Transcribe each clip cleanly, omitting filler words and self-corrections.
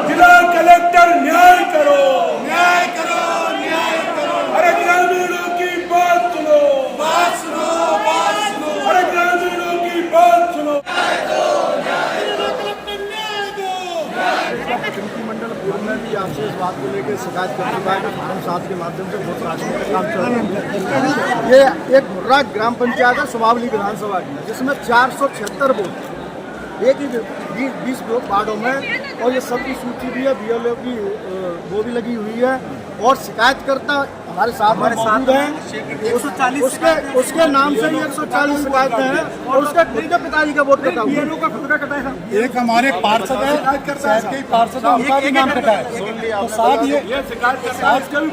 जिला कलेक्टर न्याय करो, न्याय करो, न्याय करो। अरे ग्रामीणों की बात सुनो, बात सुनो, बात सुनो। अरे ग्रामीणों की बात सुनो। न्याय दो, न्याय दो, कलेक्टर न्याय दो। प्रतिनिधि मंडल पूर्व में भी आपसे इस बात को लेकर शिकायत कर चुका है कि फार्म साहब के माध्यम से बहुत राजनीतिक का काम चल रहा है। ये एक मुर्रा ग्राम पंचायत है सुमावली विधानसभा की, जिसमें 476 वोट, एक ही 20 वार्डों में, और ये सबकी सूची भी है, BLO की वो भी लगी हुई है। और शिकायतकर्ता हमारे साथ मौजूद हैं। उसके नाम से ही 140 शिकायतें हैं, और उसके खुद के पिताजी का वोट कटा हुआ है। BLO का खुद का कटा है। एक हमारे पार्षद है, शहर के पार्षद है, उनका भी नाम कटा है। तो साहब ये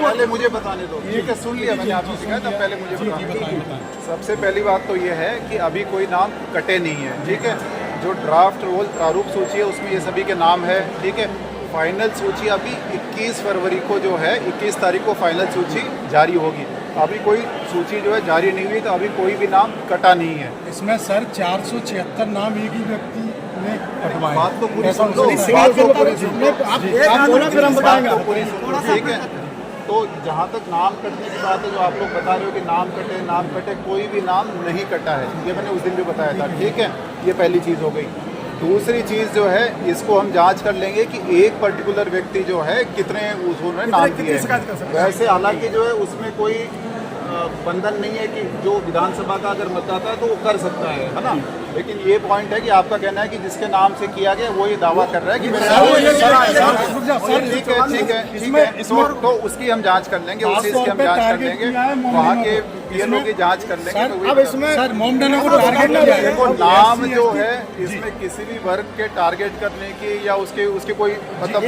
पहले मुझे बताने दो, ठीक है, सुन लिया मैंने आपकी शिकायत, अब पहले मुझे बताने दो। सबसे पहली बात तो ये है कि अभी कोई नाम कटे नहीं है, ठीक है। जो ड्राफ्ट रोल प्रारूप सूची है उसमें ये सभी के नाम है, ठीक है। फाइनल सूची अभी 21 फरवरी को जो है, 21 तारीख को फाइनल सूची जारी होगी। अभी कोई सूची जो है जारी नहीं हुई, तो अभी कोई भी नाम कटा नहीं है। इसमें सर 476 नाम एक ही व्यक्ति ने कटवाए। बात तो पूरी सुन लो, ठीक है। तो जहाँ तक नाम कटने की बात है, जो आप लोग बता रहे हो कि नाम कटे, कोई भी नाम नहीं कटा है, ये मैंने उस दिन भी बताया था, ठीक है। ये पहली चीज़ हो गई। दूसरी चीज़ जो है, इसको हम जांच कर लेंगे कि एक पर्टिकुलर व्यक्ति जो है कितने उन्होंने नाम दिए हैं। वैसे हालांकि जो है उसमें कोई बंधन नहीं है कि जो विधानसभा का अगर मतदाता है तो वो कर सकता है ना। लेकिन ये पॉइंट है कि आपका कहना है कि जिसके नाम से किया गया वो ये दावा कर रहा है कि मेरे ठीक है, तो उसकी हम जांच कर लेंगे, उस चीज़ की हम जांच कर लेंगे, वहाँ के BLO की जांच कर लेंगे। अब इसमें सर मोमडन को टारगेट देखो, नाम जो है इसमें किसी भी वर्ग के टारगेट करने की या उसके कोई मतलब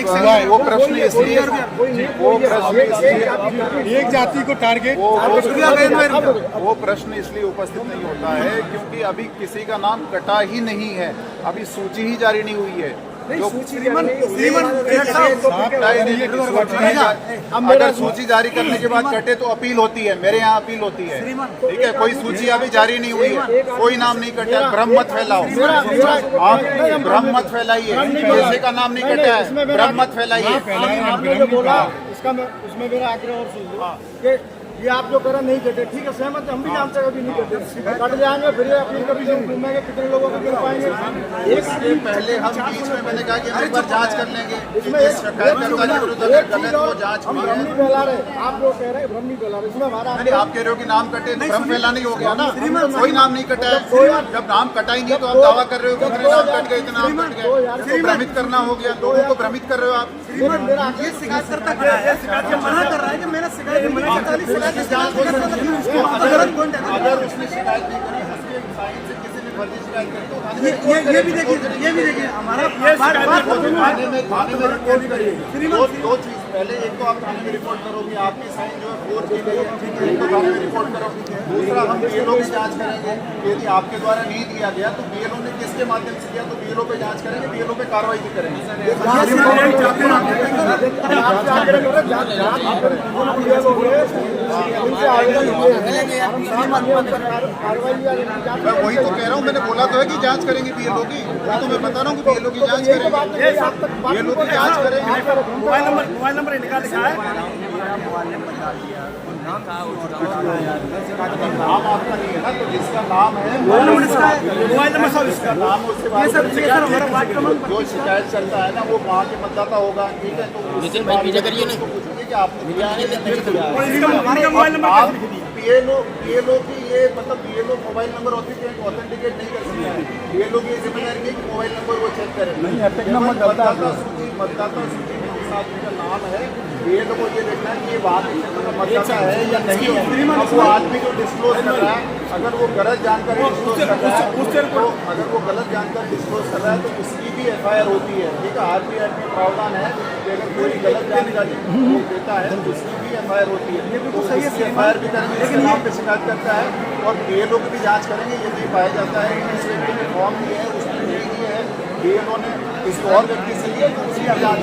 वो प्रश्न इसलिए एक जाति को टारगेट वो प्रश्न इसलिए उपस्थित नहीं होता है क्योंकि अभी किसी का नाम कटा ही नहीं है, अभी सूची ही जारी नहीं हुई है। जो अगर सूची जारी करने के बाद कटे तो अपील होती है, मेरे यहाँ अपील होती है, ठीक है। कोई सूची अभी जारी नहीं हुई है, कोई नाम नहीं कटा है, भ्रम मत फैलाओ, आप भ्रम मत फैलाइए। किसी का नाम नहीं कटा है, भ्रम मत फैलाइए। उसमें मेरा आग्रह और सुन लो कि ये आप जो करा नहीं करते, ठीक है, सहमत, हम भी नाम से कभी नहीं करते, कट जाएंगे फिर अपनी कभी घूमेंगे, कितने लोगों को मिल पाएंगे। इसके पहले हम बीच में मैंने कहा कि हम एक बार जांच कर लेंगे, इसमें जांच हम भ्रम नहीं फैला रहे, आप लोग कह रहे हैं भ्रम नहीं फैला रहे, इसमें हमारा आप कह रहे हो कि नाम कटे, भ्रम फैलाने हो गया ना। कोई नाम नहीं कटा है, जब नाम कटा ही नहीं तो आप दावा कर रहे हो कि इतने नाम कट गए, इतना नाम कट गए, भ्रमित करना हो गया, लोगों को भ्रमित कर रहे हो आप। ये शिकायत करता मना कर रहा है कि मैंने शिकायत अगर उसने शिकायत नहीं करी, उसके साइन से किसी ने फर्जी शिकायत करी तो ये भी देखिए हमारा थाने में रिपोर्ट करिए। दो चीज, पहले एक तो आप थाने में रिपोर्ट करो कि आपकी साइन जो है फोर्ज की गई है, तो थाने में रिपोर्ट करो। दूसरा, हम BLO की जांच करेंगे, यदि आपके द्वारा नहीं दिया गया तो BLO ने किसके माध्यम से किया, तो BLO पे जांच करेंगे, BLO पे कार्रवाई भी करेंगे। मैं वही तो कह रहा हूँ, मैंने बोला तो है कि जांच करेंगे BLO की, तो मैं बता रहा हूँ कि BLO की जांच करेंगे, BLO की जांच करेंगे। मोबाइल नंबर निकाल लिखा है, नाम आपका नहीं है ना, तो जिसका नाम है मोबाइल नंबर सब इसका नाम, उसके बाद जो शिकायत चलता है ना वो वहाँ के मतदाता होगा, ठीक है। तो उसके बाद पूछेंगे कि आपने BLO की ये मतलब BLO मोबाइल नंबर ऑथेंटिकेट नहीं कर सकता है। BLO की जिम्मेदारी है कि मोबाइल नंबर वो चेक करें। मतदाता सूची में जिस आदमी का नाम है, BLO को ये देखना है कि ये वहाँ के क्षेत्र का मतदाता है या नहीं है। अब वो आदमी जो डिस्क्लोज कर रहा है, अगर वो गलत जानकारी डिस्क्लोज कर रहा है तो अगर वो गलत जानकारी डिस्क्लोज कर रहा है तो उसकी भी FIR होती है। ठीक है, RPR में प्रावधान है कि अगर कोई गलत जानकारी वो देता है तो उसकी भी FIR होती है। तो इसकी FIR भी करेंगे, इसके नाम पे शिकायत करता है और BLO की भी जाँच करेंगे। यदि पाया जाता है कि इस व्यक्ति ने फॉर्म दिया है उसमें नहीं दिया है, BLO ने किसी और व्यक्ति से लिया तो उसकी जाँच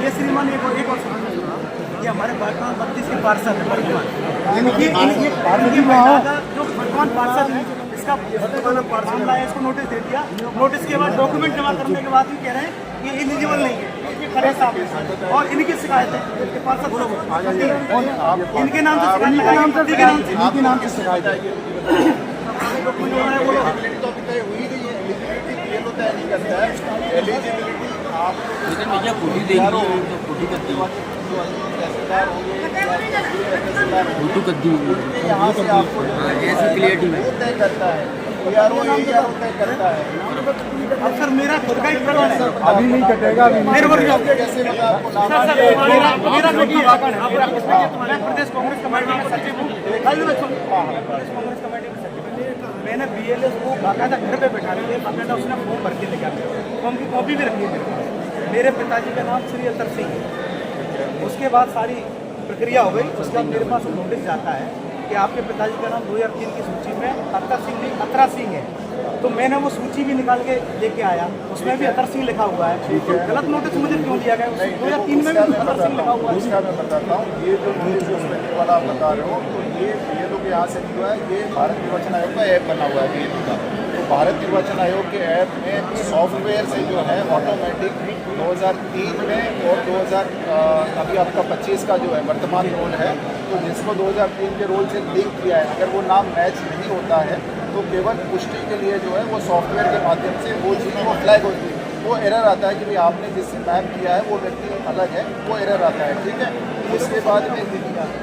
ये श्रीमान एक और ये हमारे वर्तमान 32 के पार्षद है वर्तमान, इनकी महिला का जो वर्तमान पार्षद है इसका मामला है, इसको नोटिस दे दिया। नोटिस के बाद डॉक्यूमेंट जमा करने के बाद भी कह रहे हैं कि एलिजिबल नहीं है, ये खड़े साहब है और इनकी शिकायत है पार्षद इनके नाम से शिकायत है। नहीं करता है एलिजिबिलिटी आप भैया फोटो देख लो, फोटो कर दी, फोटो कर दी, यहाँ से आपको ऐसी क्लियरिटी में तय करता है, PRO तय करता है। अब सर मेरा खुद का ही प्रकरण है, अभी नहीं कटेगा, अभी मेरे को कैसे लगा आपको नाम? मेरा खुद का प्रकरण है। मैं प्रदेश कांग्रेस कमेटी का सचिव हूँ। प्रदेश कांग्रेस कमेटी का सचिव हूँ। मैंने BLO को बाकायदा घर पे बैठा के बाकायदा उसने फॉर्म भर के लेकर फॉर्म की कॉपी भी रखी है मेरे पिताजी का नाम श्री अतर सिंह है। उसके बाद सारी प्रक्रिया हो गई, उसके बाद मेरे पास नोटिस जाता है कि आपके पिताजी का नाम 2003 की सूची में अतर सिंह है। तो मैंने वो सूची भी निकाल के लेके आया, उसमें भी अतर सिंह लिखा हुआ है। गलत नोटिस मुझे क्यों दिया गया? 2003 में भी अतर सिंह लिखा हुआ है। उसका मैं बताता हूँ, ये जो नोटिस वाला आप बता रहे हो तो ये BLO के यहाँ से नहीं हुआ है, ये भारत निर्वाचन आयोग का ऐप बना हुआ है BLO का। तो भारत निर्वाचन आयोग के ऐप में सॉफ्टवेयर से जो है ऑटोमेटिक 2003 में और 2000 अभी आपका 25 का जो है वर्तमान रोल है, तो जिसको 2003 के रोल से लिंक किया है, अगर वो नाम मैच नहीं होता है तो केवल पुष्टि के लिए जो है वो सॉफ्टवेयर के माध्यम से वो चीज़ें वो फ्लैग होती है, वो एरर आता है कि भाई आपने जिससे मैप किया है वो व्यक्ति अलग है, वो एरर आता है। ठीक है, उसके बाद में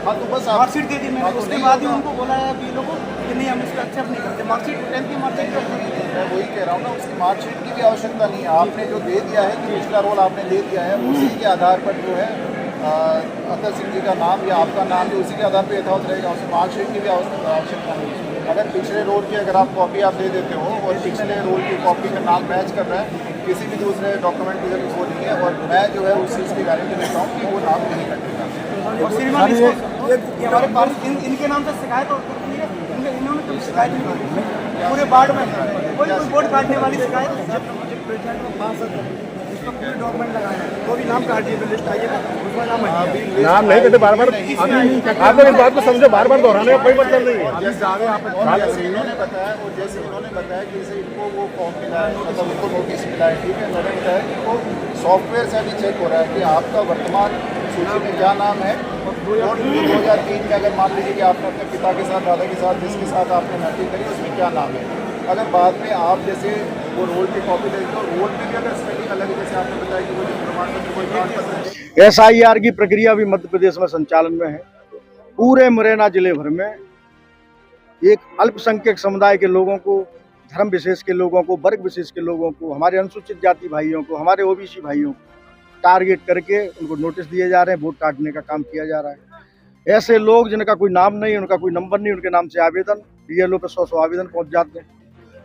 हाँ तो बस मार्कशीट दे दी मैंने, उसके बाद ही उनको बोला है BLO को कि नहीं हम इसको एक्सेप्ट नहीं करते। मार्कशीट 10th की मार्कशीट मैं वही कह रहा हूँ ना, उसकी मार्कशीट की भी आवश्यकता नहीं है। आपने जो दे दिया है कि पिछला रोल आपने दे दिया है, उसी के आधार पर जो है अतर सिंह जी का नाम या आपका नाम भी उसी के आधार पर यथावत रहेगा, उसकी मार्कशीट की भी आवश्यकता नहीं है। अगर पिछले रोल की अगर आप कॉपी आप दे देते हो और पिछले रोल की कॉपी का नाम मैच कर रहा है, किसी भी दूसरे डॉक्यूमेंट की जरूरत वो नहीं है, और मैं जो है उस चीज़ की गारंटी देता हूँ कि वो नाम नहीं कटेगा। और श्रीमान ये हमारे पास इनके नाम से शिकायत होती है, इन्होंने कभी शिकायत नहीं की पूरे वार्ड में, कोई वोट काटने वाली शिकायत डॉक्यूमेंट लगाया वो भी नाम काट दिए, लिस्ट आई है उसमें नाम नहीं कहते बार बार। आप लोग इस बात को समझो, बार बार दोहराने का कोई मतलब नहीं है। जैसे इन्होंने बताया और जैसे इन्होंने बताया कि जैसे इनको वो फॉर्म मिला है, मतलब उनको नोटिस मिला है, ठीक है, मैंने बताया कि वो सॉफ्टवेयर से भी चेक हो रहा है कि आपका वर्तमान सूची में क्या नाम है और 2003 में अगर मान लीजिए कि आपने अपने पिता के साथ, दादा के साथ, जिसके साथ आपने मैपिंग करी उसमें क्या नाम है। अगर बाद में आप जैसे वो रोल की कॉपी देते हो, रोल में भी अगर स्पेलिंग अलग है, जैसे आपने बताया कि वो जो प्रमाण पत्र कोई प्रमाण पत्र है, SIR की प्रक्रिया भी मध्य प्रदेश में संचालन में है। पूरे मुरैना जिले भर में एक अल्पसंख्यक समुदाय के लोगों को, धर्म विशेष के लोगों को, वर्ग विशेष के लोगों को, हमारे अनुसूचित जाति भाइयों को, हमारे OBC भाइयों को टारगेट करके उनको नोटिस दिए जा रहे हैं, वोट काटने का काम किया जा रहा है। ऐसे लोग जिनका कोई नाम नहीं, उनका कोई नंबर नहीं, उनके नाम से आवेदन BLO पे 100 आवेदन पहुंच जाते हैं।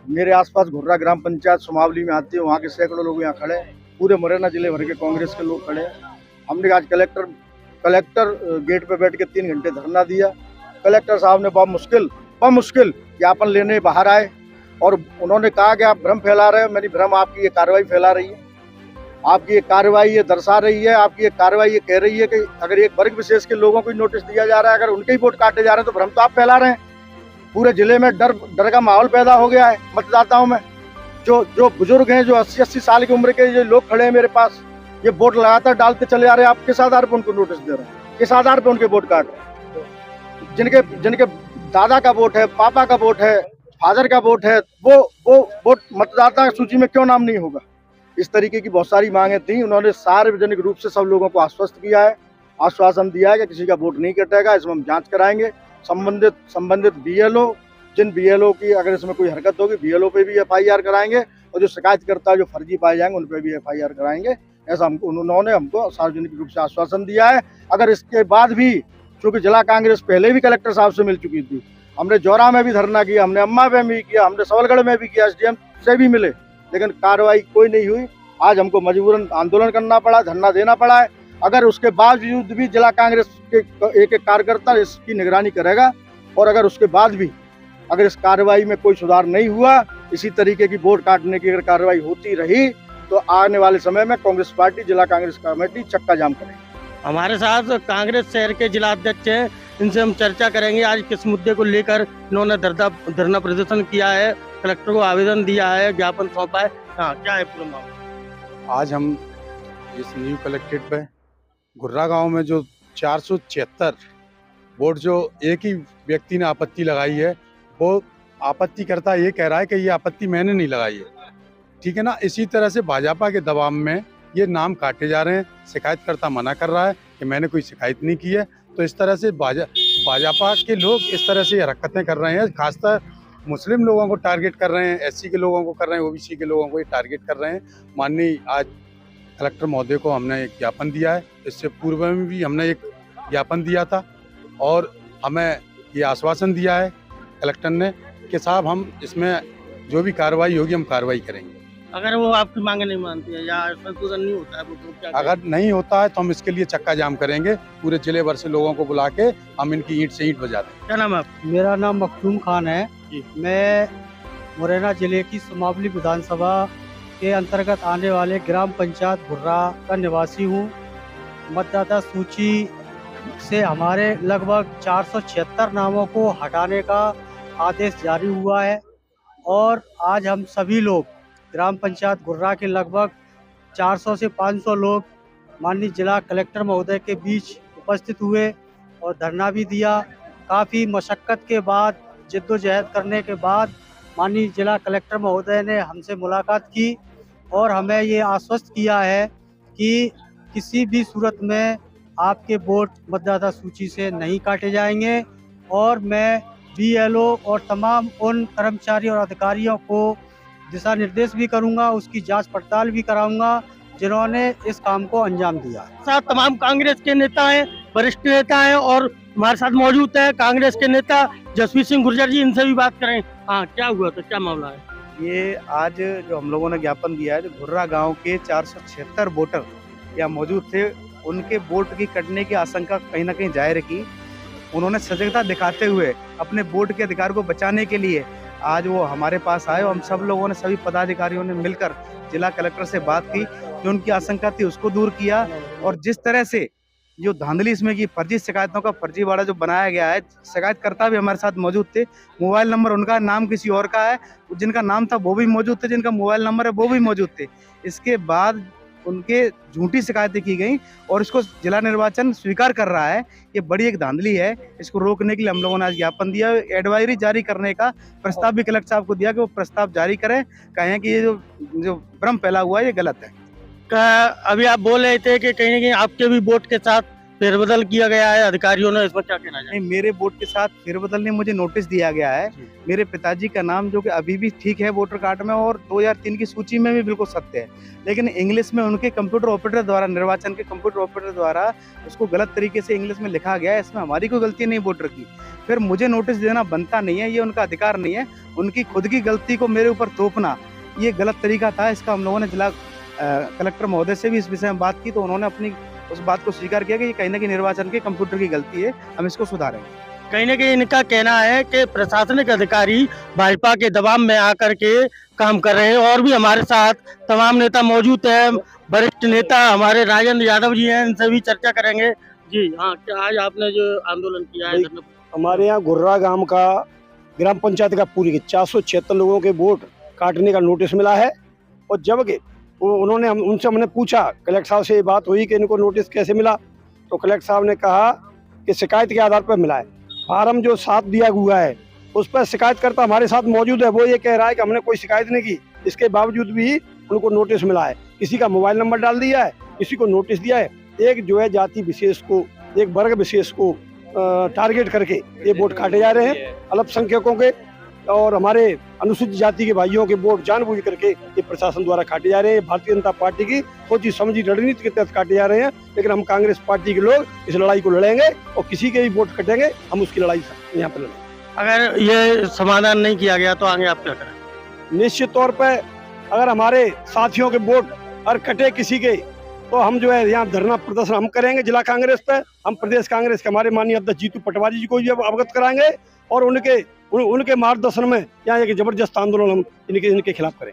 मेरे आसपास घुर्रा ग्राम पंचायत सुमावली में आती है, वहाँ के सैकड़ों लोग यहाँ खड़े हैं, पूरे मुरैना जिले भर के कांग्रेस के लोग खड़े हैं। हमने आज कलेक्टर गेट पे बैठ के 3 घंटे धरना दिया। कलेक्टर साहब ने बहुत मुश्किल ज्ञापन लेने बाहर आए और उन्होंने कहा कि आप भ्रम फैला रहे हो। मेरी भ्रम आपकी ये कार्रवाई फैला रही है, आपकी ये कार्रवाई ये दर्शा रही है, आपकी ये कार्रवाई ये कह रही है कि अगर एक वर्ग विशेष के लोगों को नोटिस दिया जा रहा है, अगर उनके ही वोट काटे जा रहे हैं तो भ्रम तो आप फैला रहे हैं। पूरे जिले में डर का माहौल पैदा हो गया है मतदाताओं में। जो बुजुर्ग हैं, जो 80 साल की उम्र के जो लोग खड़े हैं मेरे पास, ये वोट लगातार डालते चले आ रहे हैं। आप किस आधार पर उनको नोटिस दे रहे हैं, किस आधार पर उनके वोट काट रहे हैं? जिनके दादा का वोट है, पापा का वोट है, फादर का वोट है, वो वोट मतदाता सूची में क्यों नाम नहीं होगा? इस तरीके की बहुत सारी मांगे थी। उन्होंने सार्वजनिक रूप से सब लोगों को आश्वस्त किया है, आश्वासन दिया है कि किसी का वोट नहीं कटेगा, इसमें हम जांच कराएंगे। संबंधित BLO, जिन BLO की अगर इसमें कोई हरकत होगी, BLO पे भी FIR कराएंगे और जो शिकायतकर्ता जो फर्जी पाए जाएंगे उन पे भी FIR कराएंगे। ऐसा उन्होंने हमको सार्वजनिक रूप से आश्वासन दिया है। अगर इसके बाद भी, चूंकि जिला कांग्रेस पहले भी कलेक्टर साहब से मिल चुकी थी, हमने जौरा में भी धरना किया, हमने अम्मा में भी किया, हमने सबलगढ़ में भी किया, SDM से भी मिले, लेकिन कार्रवाई कोई नहीं हुई। आज हमको मजबूरन आंदोलन करना पड़ा, धरना देना पड़ा है। अगर उसके बावजूद भी जिला कांग्रेस के एक एक कार्यकर्ता इसकी निगरानी करेगा और अगर उसके बाद भी अगर इस कार्रवाई में कोई सुधार नहीं हुआ, इसी तरीके की वोट काटने की अगर कार्रवाई होती रही, तो आने वाले समय में कांग्रेस पार्टी, जिला कांग्रेस कमेटी चक्का जाम करेगी। हमारे साथ कांग्रेस शहर के जिला अध्यक्ष हैं, इनसे हम चर्चा करेंगे आज किस मुद्दे को लेकर इन्होंने धरना प्रदर्शन किया है, कलेक्टर को आवेदन दिया है, ज्ञापन सौंपा है। हाँ, क्या है पूरा मामला? आज हम इस न्यू कलेक्ट्रेट पे घुर्रा गांव में जो 476 वोट जो एक ही व्यक्ति ने आपत्ति लगाई है, वो आपत्तिकर्ता ये कह रहा है कि ये आपत्ति मैंने नहीं लगाई है, ठीक है ना। इसी तरह से भाजपा के दबाव में ये नाम काटे जा रहे हैं। शिकायतकर्ता मना कर रहा है कि मैंने कोई शिकायत नहीं की है। तो इस तरह से भाजपा के लोग इस तरह से हरकतें कर रहे हैं, खासकर मुस्लिम लोगों को टारगेट कर रहे हैं, SC के लोगों को कर रहे हैं, OBC के लोगों को ये टारगेट कर रहे हैं। माननीय आज कलेक्टर महोदय को हमने एक ज्ञापन दिया है, इससे पूर्व में भी हमने एक ज्ञापन दिया था और हमें ये आश्वासन दिया है कलेक्टर ने कि साहब हम इसमें जो भी कार्रवाई होगी हम कार्रवाई करेंगे। अगर वो आपकी मांगे नहीं मानती है या संशोधन नहीं होता है वो तो क्या अगर नहीं होता है तो हम इसके लिए चक्का जाम करेंगे, पूरे जिले भर से लोगों को बुला के हम इनकी ईंट से ईंट बजा देंगे। क्या नाम है आपका? मेरा नाम मखदूम खान है। मैं मुरैना जिले की सुमावली विधानसभा के अंतर्गत आने वाले ग्राम पंचायत घुर्रा का निवासी हूँ। मतदाता सूची से हमारे लगभग 476 नामों को हटाने का आदेश जारी हुआ है और आज हम सभी लोग ग्राम पंचायत घुर्रा के लगभग 400 से 500 लोग माननीय जिला कलेक्टर महोदय के बीच उपस्थित हुए और धरना भी दिया। काफ़ी मशक्क़त के बाद, जिद्दोजहद करने के बाद माननीय जिला कलेक्टर महोदय ने हमसे मुलाकात की और हमें ये आश्वस्त किया है कि किसी भी सूरत में आपके वोट मतदाता सूची से नहीं काटे जाएंगे और मैं BLO और तमाम उन कर्मचारी और अधिकारियों को दिशा निर्देश भी करूंगा, उसकी जांच पड़ताल भी कराऊंगा जिन्होंने इस काम को अंजाम दिया। साथ तमाम कांग्रेस के नेता हैं, वरिष्ठ नेता हैं और हमारे साथ मौजूद है कांग्रेस के नेता जसवीर सिंह गुर्जर जी, इनसे भी बात करें। हाँ, क्या हुआ था, क्या मामला है? ये आज जो हम लोगों ने ज्ञापन दिया है, जो घुर्रा गांव के 476 वोटर यहाँ मौजूद थे, उनके वोट की कटने की आशंका कहीं ना कहीं जाहिर की। उन्होंने सजगता दिखाते हुए अपने वोट के अधिकार को बचाने के लिए आज वो हमारे पास आए और हम सब लोगों ने, सभी पदाधिकारियों ने मिलकर जिला कलेक्टर से बात की, जो उनकी आशंका थी उसको दूर किया। और जिस तरह से जो धांधली इसमें की, फर्जी शिकायतों का फर्जीवाड़ा जो बनाया गया है, शिकायतकर्ता भी हमारे साथ मौजूद थे, मोबाइल नंबर उनका, नाम किसी और का है, जिनका नाम था वो भी मौजूद थे, जिनका मोबाइल नंबर है वो भी मौजूद थे। इसके बाद उनके झूठी शिकायतें की गई और इसको जिला निर्वाचन स्वीकार कर रहा है। ये बड़ी एक धांधली है, इसको रोकने के लिए हम लोगों ने आज ज्ञापन दिया। एडवाइजरी जारी करने का प्रस्ताव भी कलेक्टर साहब को दिया कि वो प्रस्ताव जारी करें, कहें कि ये जो भ्रम फैला हुआ है ये गलत है। अभी आप बोल रहे थे कि कहीं ना कहीं आपके भी वोट के साथ फेरबदल किया गया है अधिकारियों ने, इसमें क्या कहना चाहिए? नहीं, मेरे वोट के साथ फेरबदल नहीं, मुझे नोटिस दिया गया है। मेरे पिताजी का नाम जो कि अभी भी ठीक है वोटर कार्ड में और 2003 की सूची में भी बिल्कुल सत्य है, लेकिन इंग्लिश में उनके कंप्यूटर ऑपरेटर द्वारा, निर्वाचन के कंप्यूटर ऑपरेटर द्वारा उसको गलत तरीके से इंग्लिश में लिखा गया है। इसमें हमारी कोई गलती नहीं वोटर की। फिर मुझे नोटिस देना बनता नहीं है, ये उनका अधिकार नहीं है। उनकी खुद की गलती को मेरे ऊपर थोपना ये गलत तरीका था। इसका हम लोगों ने जिला कलेक्टर महोदय से भी इस विषय में बात की, तो उन्होंने अपनी उस बात को स्वीकार किया कि ये कहीं ना कहीं निर्वाचन के कंप्यूटर की गलती है, हम इसको सुधारेंगे। कहीं ना कहीं इनका कहना है कि प्रशासनिक अधिकारी भाजपा के दबाव में आकर के काम कर रहे हैं और भी हमारे साथ तमाम नेता मौजूद हैं, वरिष्ठ नेता हमारे राजेंद्र यादव जी हैं, इनसे भी चर्चा करेंगे। जी हाँ, क्या आज आपने जो आंदोलन किया है? हमारे यहाँ घुर्रा गांव का ग्राम पंचायत का पूरी 476 लोगों के वोट काटने का नोटिस मिला है और जबकि उन्होंने उनसे हमने पूछा, कलेक्टर साहब से ये बात हुई कि इनको नोटिस कैसे मिला, तो कलेक्टर साहब ने कहा कि शिकायत के आधार पर मिला है। फार्म जो 7 दिया हुआ है उस पर शिकायतकर्ता हमारे साथ मौजूद है, वो ये कह रहा है कि हमने कोई शिकायत नहीं की, इसके बावजूद भी उनको नोटिस मिला है। किसी का मोबाइल नंबर डाल दिया है, किसी को नोटिस दिया है। एक जो है जाति विशेष को, एक वर्ग विशेष को टारगेट करके ये वोट काटे जा रहे हैं, अल्पसंख्यकों के और हमारे अनुसूचित जाति के भाइयों के वोट जानबूझ करके ये प्रशासन द्वारा काटे जा रहे हैं। भारतीय जनता पार्टी की सोची समझी रणनीति के तहत काटे जा रहे हैं, लेकिन हम कांग्रेस पार्टी के लोग इस लड़ाई को लड़ेंगे और किसी के भी वोट कटेंगे हम उसकी लड़ाई यहाँ पर लड़ेंगे। अगर ये समाधान नहीं किया गया तो आगे आप क्या करें? निश्चित तौर पर अगर हमारे साथियों के वोट और कटे किसी के, तो हम जो है यहाँ धरना प्रदर्शन हम करेंगे जिला कांग्रेस पे। हम प्रदेश कांग्रेस के हमारे माननीय अध्यक्ष जीतू पटवारी जी को भी अवगत कराएंगे और उनके मार्गदर्शन में यहाँ एक जबरदस्त आंदोलन हम इनके खिलाफ करें।